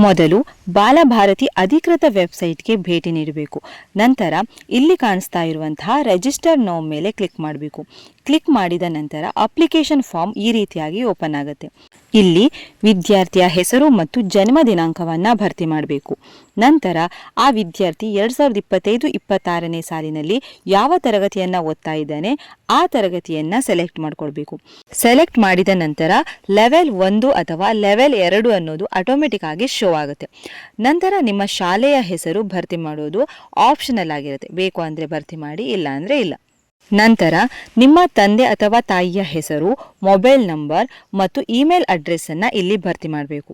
ಮೊದಲು ಬಾಲಭಾರತಿ ಅಧಿಕೃತ ವೆಬ್ಸೈಟ್ಗೆ ಭೇಟಿ ನೀಡಬೇಕು. ನಂತರ ಇಲ್ಲಿ ಕಾಣಿಸ್ತಾ ಇರುವಂತಹ ರಿಜಿಸ್ಟರ್ ನೌ ಮೇಲೆ ಕ್ಲಿಕ್ ಮಾಡಬೇಕು. ಕ್ಲಿಕ್ ಮಾಡಿದ ನಂತರ ಅಪ್ಲಿಕೇಶನ್ ಫಾರ್ಮ್ ಈ ರೀತಿಯಾಗಿ ಓಪನ್ ಆಗುತ್ತೆ. ಇಲ್ಲಿ ವಿದ್ಯಾರ್ಥಿಯ ಹೆಸರು ಮತ್ತು ಜನ್ಮ ದಿನಾಂಕವನ್ನು ಭರ್ತಿ ಮಾಡಬೇಕು. ನಂತರ ಆ ವಿದ್ಯಾರ್ಥಿ 2025-26ನೇ ಸಾಲಿನಲ್ಲಿ ಯಾವ ತರಗತಿಯನ್ನು ಓದ್ತಾ ಇದ್ದಾನೆ ಆ ತರಗತಿಯನ್ನು ಸೆಲೆಕ್ಟ್ ಮಾಡಿಕೊಳ್ಬೇಕು. ಸೆಲೆಕ್ಟ್ ಮಾಡಿದ ನಂತರ ಲೆವೆಲ್ 1 ಅಥವಾ ಲೆವೆಲ್ 2 ಅನ್ನೋದು ಆಟೋಮೆಟಿಕ್ ಆಗಿ ಶೋ ಆಗುತ್ತೆ. ನಂತರ ನಿಮ್ಮ ಶಾಲೆಯ ಹೆಸರು ಭರ್ತಿ ಮಾಡೋದು ಆಪ್ಷನಲ್ ಆಗಿರುತ್ತೆ. ಬೇಕು ಅಂದರೆ ಭರ್ತಿ ಮಾಡಿ, ಇಲ್ಲ ಅಂದರೆ ಇಲ್ಲ. ನಂತರ ನಿಮ್ಮ ತಂದೆ ಅಥವಾ ತಾಯಿಯ ಹೆಸರು, ಮೊಬೈಲ್ ನಂಬರ್ ಮತ್ತು ಇಮೇಲ್ ಅಡ್ರೆಸ್ಸನ್ನು ಇಲ್ಲಿ ಭರ್ತಿ ಮಾಡಬೇಕು.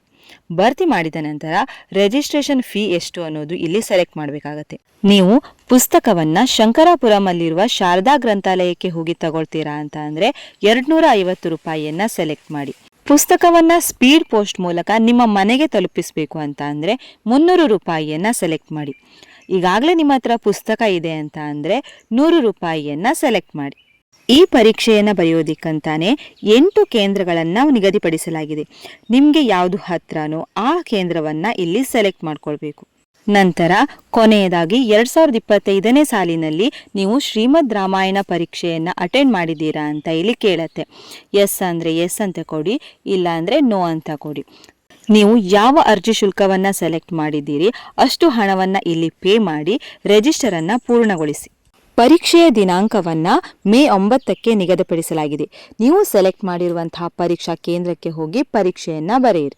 ಭರ್ತಿ ಮಾಡಿದ ನಂತರ ರಿಜಿಸ್ಟ್ರೇಷನ್ ಫೀ ಎಷ್ಟು ಅನ್ನೋದು ಇಲ್ಲಿ ಸೆಲೆಕ್ಟ್ ಮಾಡಬೇಕಾಗತ್ತೆ. ನೀವು ಪುಸ್ತಕವನ್ನು ಶಂಕರಾಪುರಮಲ್ಲಿರುವ ಶಾರದಾ ಗ್ರಂಥಾಲಯಕ್ಕೆ ಹೋಗಿ ತಗೊಳ್ತೀರಾ ಅಂತ ಅಂದರೆ 250 ರೂಪಾಯಿಯನ್ನು ಸೆಲೆಕ್ಟ್ ಮಾಡಿ. ಪುಸ್ತಕವನ್ನು ಸ್ಪೀಡ್ ಪೋಸ್ಟ್ ಮೂಲಕ ನಿಮ್ಮ ಮನೆಗೆ ತಲುಪಿಸಬೇಕು ಅಂತ ಅಂದರೆ 300 ರೂಪಾಯಿಯನ್ನು ಸೆಲೆಕ್ಟ್ ಮಾಡಿ. ಈಗಾಗಲೇ ನಿಮ್ಮ ಹತ್ರ ಪುಸ್ತಕ ಇದೆ ಅಂತ ಅಂದರೆ 100 ರೂಪಾಯಿಯನ್ನು ಸೆಲೆಕ್ಟ್ ಮಾಡಿ. ಈ ಪರೀಕ್ಷೆಯನ್ನು ಬರೆಯೋದಕ್ಕಂತಾನೆ 8 ಕೇಂದ್ರಗಳನ್ನು ನಿಗದಿಪಡಿಸಲಾಗಿದೆ. ನಿಮಗೆ ಯಾವುದು ಹತ್ರನೋ ಆ ಕೇಂದ್ರವನ್ನು ಇಲ್ಲಿ ಸೆಲೆಕ್ಟ್ ಮಾಡ್ಕೊಳ್ಬೇಕು. ನಂತರ ಕೊನೆಯದಾಗಿ 2025ನೇ ಸಾಲಿನಲ್ಲಿ ನೀವು ಶ್ರೀಮದ್ ರಾಮಾಯಣ ಪರೀಕ್ಷೆಯನ್ನು ಅಟೆಂಡ್ ಮಾಡಿದ್ದೀರಾ ಅಂತ ಇಲ್ಲಿ ಕೇಳತ್ತೆ. ಎಸ್ ಅಂದರೆ ಎಸ್ ಅಂತ ಕೊಡಿ, ಇಲ್ಲ ಅಂದರೆ ನೋ ಅಂತ ಕೊಡಿ. ನೀವು ಯಾವ ಅರ್ಜಿ ಶುಲ್ಕವನ್ನು ಸೆಲೆಕ್ಟ್ ಮಾಡಿದ್ದೀರಿ ಅಷ್ಟು ಹಣವನ್ನು ಇಲ್ಲಿ ಪೇ ಮಾಡಿ ರಿಜಿಸ್ಟರನ್ನು ಪೂರ್ಣಗೊಳಿಸಿ. ಪರೀಕ್ಷೆಯ ದಿನಾಂಕವನ್ನು ಮೇ 9ಕ್ಕೆ ನಿಗದಿಪಡಿಸಲಾಗಿದೆ. ನೀವು ಸೆಲೆಕ್ಟ್ ಮಾಡಿರುವಂತಹ ಪರೀಕ್ಷಾ ಕೇಂದ್ರಕ್ಕೆ ಹೋಗಿ ಪರೀಕ್ಷೆಯನ್ನು ಬರೆಯಿರಿ.